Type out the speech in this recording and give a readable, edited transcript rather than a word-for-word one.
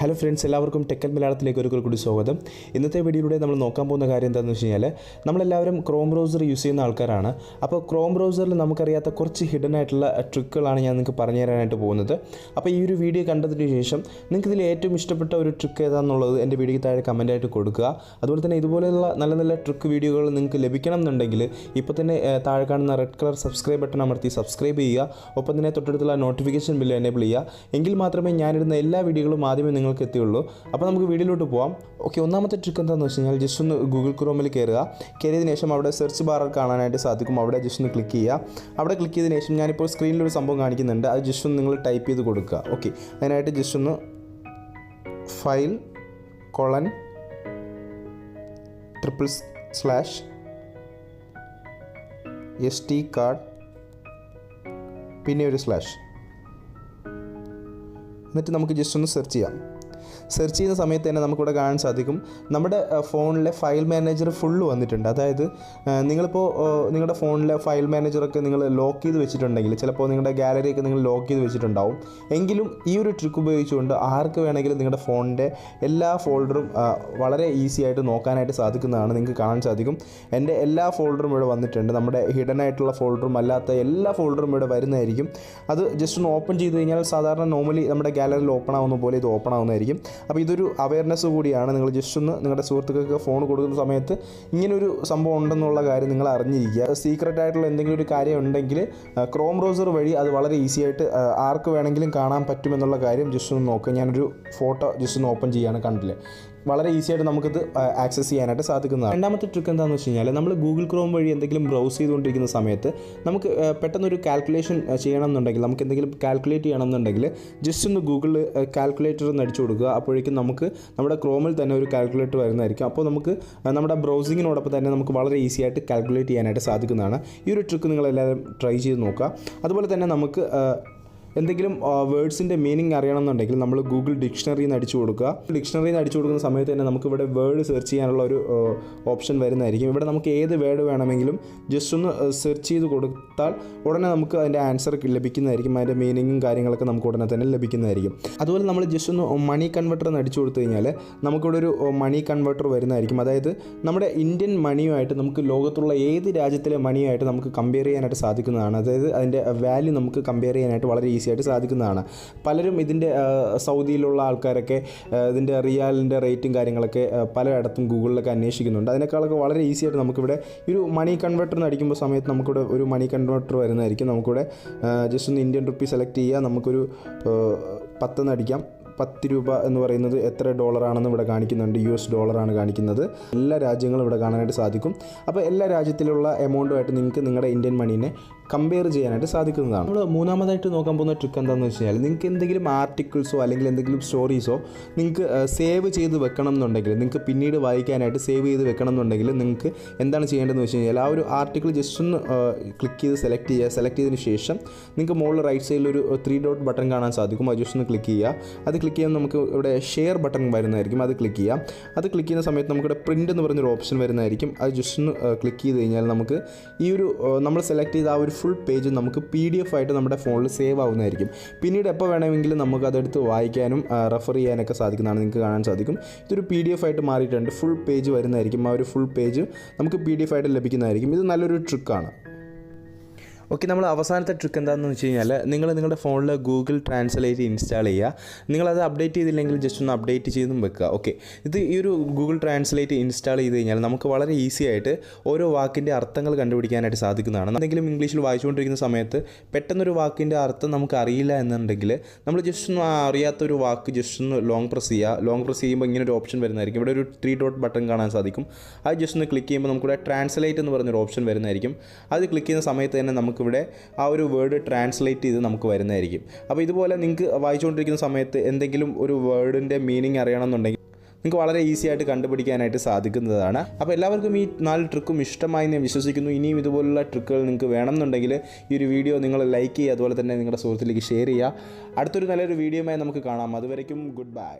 Hello friends, എല്ലാവർക്കും ടെക്കൽ മലയാളത്തിലേക്ക് ഒരിക്കൽ കൂടി സ്വാഗതം. ഇന്നത്തെ വീഡിയോയിലൂടെ നമ്മൾ നോക്കാൻ പോകുന്ന കാര്യം എന്താണെന്ന് വെച്ച് കഴിഞ്ഞാൽ, നമ്മളെല്ലാവരും ക്രോം ബ്രൗസർ യൂസ് ചെയ്യുന്ന ആൾക്കാരാണ്. അപ്പോൾ ക്രോം ബ്രൗസറിൽ നമുക്കറിയാത്ത കുറച്ച് ഹിഡൻ ആയിട്ടുള്ള ട്രിക്കുകളാണ് ഞാൻ നിങ്ങൾക്ക് പറഞ്ഞു തരാനായിട്ട് പോകുന്നത്. അപ്പോൾ ഈ ഒരു വീഡിയോ കണ്ടതിന് ശേഷം നിങ്ങൾക്ക് ഇതിൽ ഏറ്റവും ഇഷ്ടപ്പെട്ട ഒരു ട്രിക്ക് ഏതാണെന്നുള്ളത് എൻ്റെ വീഡിയോയ്ക്ക് താഴെ കമൻറ്റായിട്ട് കൊടുക്കുക. അതുപോലെ തന്നെ ഇതുപോലെയുള്ള നല്ല നല്ല ട്രിക്ക് വീഡിയോകൾ നിങ്ങൾക്ക് ലഭിക്കണം എന്നുണ്ടെങ്കിൽ ഇപ്പോൾ തന്നെ താഴെ കാണുന്ന റെഡ് കളർ സബ്സ്ക്രൈബ് ബട്ടൺ അമർത്തി സബ്സ്ക്രൈബ് ചെയ്യുക. ഒപ്പം തന്നെ തൊട്ടടുത്തുള്ള നോട്ടിഫിക്കേഷൻ ബില്ല് എനേബിൾ ചെയ്യുക. എങ്കിൽ മാത്രമേ ഞാനിടുന്ന എല്ലാ വീഡിയോകളും ആദ്യമേ നിങ്ങൾക്ക് എത്തിയുള്ളൂ. അപ്പോൾ നമുക്ക് വീഡിയോയിലോട്ട് പോകാം. ഓക്കെ, ഒന്നാമത്തെ ട്രിക്ക് എന്താണെന്ന് വെച്ച് കഴിഞ്ഞാൽ, ജസ്റ്റ് ഒന്ന് ഗൂഗിൾ ക്രോമിൽ കയറിയതിന് ശേഷം അവിടെ സെർച്ച് ബാറിൽ കാണാനായിട്ട് സാധിക്കും. അവിടെ ജസ്റ്റ് ഒന്ന് ക്ലിക്ക് ചെയ്യുക. അവിടെ ക്ലിക്ക് ചെയ്തതിന് ശേഷം ഞാനിപ്പോൾ സ്ക്രീനിലൊരു സംഭവം കാണിക്കുന്നുണ്ട്. അത് ജസ്റ്റ് ഒന്ന് നിങ്ങൾ ടൈപ്പ് ചെയ്ത് കൊടുക്കുക. ഓക്കെ, അതിനായിട്ട് ജസ്റ്റ് ഒന്ന് ഫയൽ : // SD കാർഡ് പിന്നെ ഒരു സ്ലാഷ്, എന്നിട്ട് നമുക്ക് ജസ്റ്റ് ഒന്ന് സെർച്ച് ചെയ്യാം. സെർച്ച് ചെയ്യുന്ന സമയത്ത് തന്നെ നമുക്കിവിടെ കാണാൻ സാധിക്കും നമ്മുടെ ഫോണിലെ ഫയൽ മാനേജർ ഫുള്ള് വന്നിട്ടുണ്ട്. അതായത് നിങ്ങളിപ്പോൾ നിങ്ങളുടെ ഫോണിലെ ഫയൽ മാനേജറൊക്കെ നിങ്ങൾ ലോക്ക് ചെയ്ത് വെച്ചിട്ടുണ്ടെങ്കിൽ, ചിലപ്പോൾ നിങ്ങളുടെ ഗാലറിയൊക്കെ നിങ്ങൾ ലോക്ക് ചെയ്ത് വെച്ചിട്ടുണ്ടാവും. എങ്കിലും ഈ ഒരു ട്രിക്ക് ഉപയോഗിച്ചുകൊണ്ട് ആർക്ക് വേണമെങ്കിലും നിങ്ങളുടെ ഫോണിൻ്റെ എല്ലാ ഫോൾഡറും വളരെ ഈസി ആയിട്ട് നോക്കാനായിട്ട് സാധിക്കുന്നതാണ്. നിങ്ങൾക്ക് കാണാൻ സാധിക്കും എൻ്റെ എല്ലാ ഫോൾഡറും ഇവിടെ വന്നിട്ടുണ്ട്. നമ്മുടെ ഹിഡൻ ആയിട്ടുള്ള ഫോൾഡറും അല്ലാത്ത എല്ലാ ഫോൾഡറും ഇവിടെ വരുന്നതായിരിക്കും. അത് ജസ്റ്റ് ഒന്ന് ഓപ്പൺ ചെയ്ത് കഴിഞ്ഞാൽ സാധാരണ നോർമലി നമ്മുടെ ഗാലറിയിൽ ഓപ്പൺ ആവുന്ന പോലെ ഇത് ഓപ്പൺ ആവുന്നതായിരിക്കും. അപ്പോൾ ഇതൊരു അവയർനെസ് കൂടിയാണ്. നിങ്ങൾ ജസ്റ്റ് ഒന്ന് നിങ്ങളുടെ സുഹൃത്തുക്കൾക്ക് ഫോൺ കൊടുക്കുന്ന സമയത്ത് ഇങ്ങനൊരു സംഭവം ഉണ്ടെന്നുള്ള കാര്യം നിങ്ങൾ അറിഞ്ഞിരിക്കുക. സീക്രട്ട് ആയിട്ടുള്ള എന്തെങ്കിലും ഒരു കാര്യം ഉണ്ടെങ്കിൽ ക്രോം ബ്രൗസർ വഴി അത് വളരെ ഈസി ആയിട്ട് ആർക്ക് വേണമെങ്കിലും കാണാൻ പറ്റുമെന്നുള്ള കാര്യം ജസ്റ്റ് ഒന്ന് നോക്കുക. ഞാനൊരു ഫോട്ടോ ജസ്റ്റ് ഒന്ന് ഓപ്പൺ ചെയ്യുകയാണ്. കണ്ടില്ലേ, വളരെ ഈസി ആയിട്ട് നമുക്കിത് ആക്സസ് ചെയ്യാനായിട്ട് സാധിക്കുന്നതാണ്. രണ്ടാമത്തെ ട്രിക്ക് എന്താണെന്ന് വെച്ച് കഴിഞ്ഞാൽ, നമ്മൾ ഗൂഗിൾ ക്രോം വഴി എന്തെങ്കിലും ബ്രൗസ് ചെയ്തുകൊണ്ടിരിക്കുന്ന സമയത്ത് നമുക്ക് പെട്ടെന്നൊരു കാൽക്കുലേഷൻ ചെയ്യണം എന്നുണ്ടെങ്കിൽ, നമുക്ക് എന്തെങ്കിലും കാൽക്കുലേറ്റ് ചെയ്യണം എന്നുണ്ടെങ്കിൽ ജസ്റ്റ് ഒന്ന് ഗൂഗിളിൽ കാൽക്കുലേറ്റർ എന്ന് അടിച്ചു കൊടുക്കുക. അപ്പോഴേക്കും നമുക്ക് നമ്മുടെ ക്രോമിൽ തന്നെ ഒരു കാൽക്കുലേറ്റർ വരുന്നതായിരിക്കും. അപ്പോൾ നമുക്ക് നമ്മുടെ ബ്രൗസിങ്ങിനോടൊപ്പം തന്നെ നമുക്ക് വളരെ ഈസി ആയിട്ട് കാൽക്കുലേറ്റ് ചെയ്യാനായിട്ട് സാധിക്കുന്നതാണ്. ഈ ഒരു ട്രിക്ക് നിങ്ങളെല്ലാവരും ട്രൈ ചെയ്ത് നോക്കുക. അതുപോലെ തന്നെ നമുക്ക് എന്തെങ്കിലും വേർഡ്സിൻ്റെ മീനിങ് അറിയണമെന്നുണ്ടെങ്കിൽ നമ്മൾ ഗൂഗിൾ ഡിക്ഷണറിയിൽ നിന്ന് അടിച്ചു കൊടുക്കുക. ഡിക്ഷണറിയിൽ നിന്ന് അടിച്ചു കൊടുക്കുന്ന സമയത്ത് തന്നെ നമുക്കിവിടെ വേർഡ് സെർച്ച് ചെയ്യാനുള്ള ഒരു ഓപ്ഷൻ വരുന്നതായിരിക്കും. ഇവിടെ നമുക്ക് ഏത് വേർഡ് വേണമെങ്കിലും ജസ്റ്റ് ഒന്ന് സെർച്ച് ചെയ്ത് കൊടുത്താൽ ഉടനെ നമുക്ക് അതിൻ്റെ ആൻസർ ലഭിക്കുന്നതായിരിക്കും. അതിൻ്റെ മീനിങ്ങും കാര്യങ്ങളൊക്കെ നമുക്ക് ഉടനെ തന്നെ ലഭിക്കുന്നതായിരിക്കും. അതുപോലെ നമ്മൾ ജസ്റ്റ് ഒന്ന് മണി കൺവെർട്ടർ എന്ന് അടിച്ചു കൊടുത്തു കഴിഞ്ഞാൽ നമുക്കിവിടെ ഒരു മണി കൺവെർട്ടർ വരുന്നതായിരിക്കും. അതായത് നമ്മുടെ ഇന്ത്യൻ മണിയുമായിട്ട് നമുക്ക് ലോകത്തുള്ള ഏത് രാജ്യത്തിലെ മണിയുമായിട്ട് നമുക്ക് കമ്പയർ ചെയ്യാനായിട്ട് സാധിക്കുന്നതാണ്. അതായത് അതിൻ്റെ വാല്യൂ നമുക്ക് കമ്പയർ ചെയ്യാനായിട്ട് വളരെ ഈസി ആയിട്ട് സാധിക്കുന്നതാണ്. പലരും ഇതിൻ്റെ സൗദിയിലുള്ള ആൾക്കാരൊക്കെ ഇതിൻ്റെ റിയാലിൻ്റെ റേറ്റും കാര്യങ്ങളൊക്കെ പലയിടത്തും ഗൂഗിളിലൊക്കെ അന്വേഷിക്കുന്നുണ്ട്. അതിനേക്കാളൊക്കെ വളരെ ഈസി ആയിട്ട് നമുക്കിവിടെ ഒരു മണി കൺവെർട്ടർ അടിക്കുമ്പോൾ സമയത്ത് നമുക്കിവിടെ ഒരു മണി കൺവെർട്ടർ വരുന്നതായിരിക്കും. നമുക്കിവിടെ ജസ്റ്റ് ഒന്ന് ഇന്ത്യൻ റുപ്പി സെലക്ട് ചെയ്യുക. നമുക്കൊരു 10 അടിക്കാം. 10 രൂപ എന്ന് പറയുന്നത് എത്ര ഡോളറാണെന്ന് ഇവിടെ കാണിക്കുന്നുണ്ട്. $ആണ് കാണിക്കുന്നത്. എല്ലാ രാജ്യങ്ങളും ഇവിടെ കാണാനായിട്ട് സാധിക്കും. അപ്പോൾ എല്ലാ രാജ്യത്തിലുള്ള എമൗണ്ടുമായിട്ട് നിങ്ങൾക്ക് നിങ്ങളുടെ ഇന്ത്യൻ മണീനെ കമ്പയർ ചെയ്യാനായിട്ട് സാധിക്കുന്നതാണ്. നമ്മൾ മൂന്നാമതായിട്ട് നോക്കാൻ പോകുന്ന ട്രിക്ക് എന്താണെന്ന് വെച്ച് കഴിഞ്ഞാൽ, നിങ്ങൾക്ക് എന്തെങ്കിലും ആർട്ടിക്കിൾസോ അല്ലെങ്കിൽ എന്തെങ്കിലും സ്റ്റോറീസോ നിങ്ങൾക്ക് സേവ് ചെയ്ത് വെക്കണം എന്നുണ്ടെങ്കിൽ, നിങ്ങൾക്ക് പിന്നീട് വായിക്കാനായിട്ട് സേവ് ചെയ്ത് വെക്കണം എന്നുണ്ടെങ്കിൽ നിങ്ങൾക്ക് എന്താണ് ചെയ്യേണ്ടതെന്ന് വെച്ച് കഴിഞ്ഞാൽ, ആ ഒരു ആർട്ടിക്കിൾ ജസ്റ്റ് ഒന്ന് ക്ലിക്ക് ചെയ്ത് സെലക്ട് ചെയ്യുക. സെലക്ട് ചെയ്തതിന് ശേഷം നിങ്ങൾക്ക് മുകളിൽ റൈറ്റ് സൈഡിൽ ഒരു 3 ഡോട്ട് ബട്ടൺ കാണാൻ സാധിക്കും. അത് ജസ്റ്റ് ഒന്ന് ക്ലിക്ക് ചെയ്യുക. അത് ക്ലിക്ക് ചെയ്യുമ്പോൾ നമുക്ക് ഇവിടെ ഷെയർ ബട്ടൺ വരുന്നതായിരിക്കും. അത് ക്ലിക്ക് ചെയ്യാം. അത് ക്ലിക്ക് ചെയ്യുന്ന സമയത്ത് നമുക്കിവിടെ പ്രിൻ്റ് എന്ന് പറഞ്ഞൊരു ഓപ്ഷൻ വരുന്നതായിരിക്കും. അത് ജസ്റ്റ് ഒന്ന് ക്ലിക്ക് ചെയ്ത് കഴിഞ്ഞാൽ നമുക്ക് ഈ ഒരു നമ്മൾ സെലക്ട് ചെയ്ത ആ ഒരു ഫുൾ പേജ് നമുക്ക് PDF ആയിട്ട് നമ്മുടെ ഫോണിൽ സേവ് ആവുന്നതായിരിക്കും. പിന്നീട് എപ്പോൾ വേണമെങ്കിലും നമുക്ക് അതെടുത്ത് വായിക്കാനും റെഫർ ചെയ്യാനൊക്കെ സാധിക്കുന്നതാണ്. നിങ്ങൾക്ക് കാണാൻ സാധിക്കും ഇതൊരു PDF ആയിട്ട് മാറിയിട്ടുണ്ട്. ഫുൾ പേജ് വരുന്നതായിരിക്കും. ആ ഒരു ഫുൾ പേജ് നമുക്ക് PDF ആയിട്ട് ലഭിക്കുന്നതായിരിക്കും. ഇത് നല്ലൊരു ട്രിക്കാണ്. ഓക്കെ, നമ്മൾ അവസാനത്തെ ട്രിക്ക് എന്താണെന്ന് വെച്ച് കഴിഞ്ഞാൽ, നിങ്ങളുടെ ഫോണിൽ ഗൂഗിൾ ട്രാൻസ്ലേറ്റ് ഇൻസ്റ്റാൾ ചെയ്യുക. നിങ്ങളത് അപ്ഡേറ്റ് ചെയ്തില്ലെങ്കിൽ ജസ്റ്റ് ഒന്ന് അപ്ഡേറ്റ് ചെയ്തും വെക്കുക. ഓക്കെ, ഈ ഒരു ഗൂഗിൾ ട്രാൻസ്ലേറ്റ് ഇൻസ്റ്റാൾ ചെയ്ത് കഴിഞ്ഞാൽ നമുക്ക് വളരെ ഈസി ആയിട്ട് ഓരോ വാക്കിൻ്റെ അർത്ഥങ്ങൾ കണ്ടുപിടിക്കാനായിട്ട് സാധിക്കുന്നതാണ്. എന്തെങ്കിലും ഇംഗ്ലീഷിൽ വായിച്ചുകൊണ്ടിരിക്കുന്ന സമയത്ത് പെട്ടെന്നൊരു വാക്കിൻ്റെ അർത്ഥം നമുക്ക് അറിയില്ല എന്നുണ്ടെങ്കിൽ നമ്മൾ ജസ്റ്റ് ഒന്ന് അറിയാത്തൊരു വാക്ക് ജസ്റ്റ് ഒന്ന് ലോങ് പ്രസ് ചെയ്യുക. ലോങ് പ്രസ് ചെയ്യുമ്പോൾ ഇങ്ങനെ ഒരു ഓപ്ഷൻ വരുന്നതായിരിക്കും. ഇവിടെ ഒരു 3 ഡോട്ട് ബട്ടൺ കാണാൻ സാധിക്കും. അത് ജസ്റ്റ് ഒന്ന് ക്ലിക്ക് ചെയ്യുമ്പോൾ നമുക്കിവിടെ ട്രാൻസ്ലേറ്റ് എന്ന് പറഞ്ഞൊരു ഓപ്ഷൻ വരുന്നതായിരിക്കും. അത് ക്ലിക്ക് ചെയ്യുന്ന സമയത്ത് തന്നെ നമുക്കിവിടെ ആ ഒരു വേർഡ് ട്രാൻസ്ലേറ്റ് ചെയ്ത് നമുക്ക് വരുന്നതായിരിക്കും. അപ്പോൾ ഇതുപോലെ നിങ്ങൾക്ക് വായിച്ചുകൊണ്ടിരിക്കുന്ന സമയത്ത് എന്തെങ്കിലും ഒരു വേർഡിൻ്റെ മീനിങ് അറിയണമെന്നുണ്ടെങ്കിൽ നിങ്ങൾക്ക് വളരെ ഈസി ആയിട്ട് കണ്ടുപിടിക്കാനായിട്ട് സാധിക്കുന്നതാണ്. അപ്പോൾ എല്ലാവർക്കും ഈ 4 ട്രിക്കും ഇഷ്ടമായി ഞാൻ വിശ്വസിക്കുന്നു. ഇനിയും ഇതുപോലുള്ള ട്രിക്കുകൾ നിങ്ങൾക്ക് വേണമെന്നുണ്ടെങ്കിൽ ഈ ഒരു വീഡിയോ നിങ്ങൾ ലൈക്ക് ചെയ്യുക. അതുപോലെ തന്നെ നിങ്ങളുടെ സുഹൃത്തിലേക്ക് ഷെയർ ചെയ്യുക. അടുത്തൊരു നല്ലൊരു വീഡിയോയുമായി നമുക്ക് കാണാം. അതുവരയ്ക്കും ഗുഡ് ബൈ.